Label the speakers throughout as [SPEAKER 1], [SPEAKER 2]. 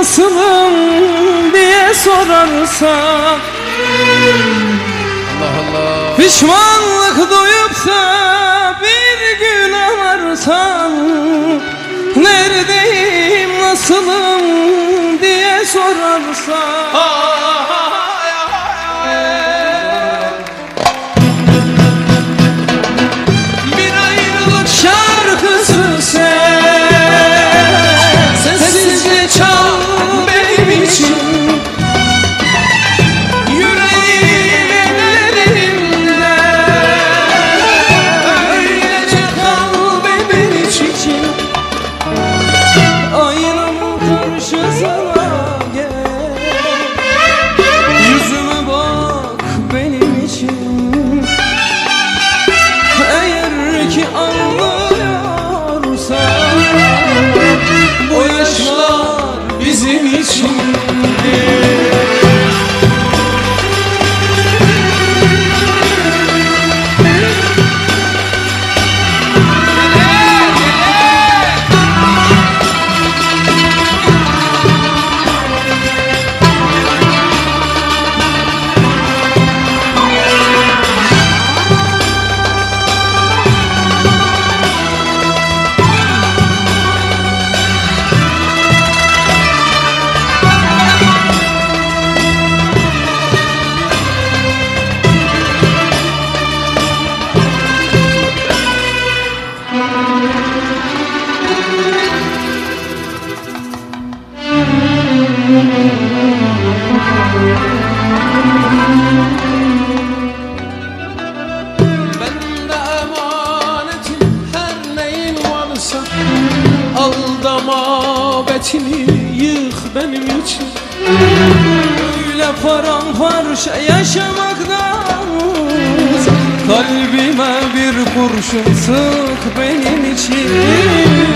[SPEAKER 1] nasılım diye sorarsa,
[SPEAKER 2] Allah Allah.
[SPEAKER 1] pişmanlık duyup da bir gün ağlarsan, neredeyim nasılım diye sorarsa, bir ayrılık şarkısı sessizce çal benim için. Yüreğim ellerimde, öylece kal benim için. Aynanın karşısına gel, yüzüme bak benim için. Eğer ki anlıyorsan, bu yaşlar bizim için.
[SPEAKER 2] Bende emanetin her neyin varsa, aldama betini yık benim için.
[SPEAKER 1] Öyle paramparça yaşamaktan, kalbime bir kurşun sık benim için.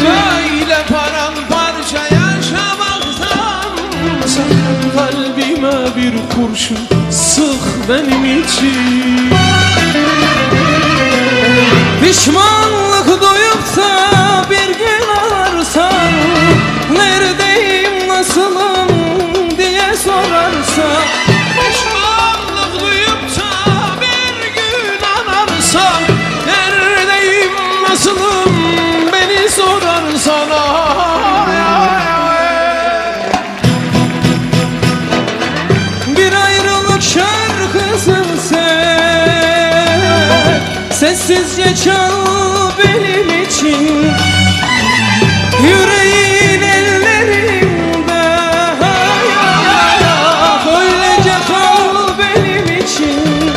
[SPEAKER 2] Böyle paramparça yaşamaktan, kalbime bir kurşun sık benim için.
[SPEAKER 1] Pişmanlık duyup da bir gün ağlarsan, neredeyim nasılım diye sorarsa,
[SPEAKER 2] Pişmanlık duyup da bir gün anarsan, neredeyim nasılım beni sorarsan.
[SPEAKER 1] bir ayrılık şarkısı sessizce çal benim için. Yüreğin ellerimde, öylece kal benim için.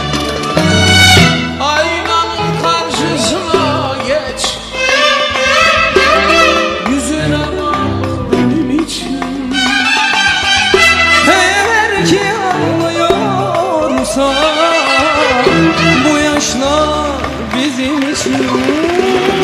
[SPEAKER 2] Aynanın karşısına geç, yüzüne bak benim için.
[SPEAKER 1] Eğer ki anlıyorsan, bu yaşlar bizim için.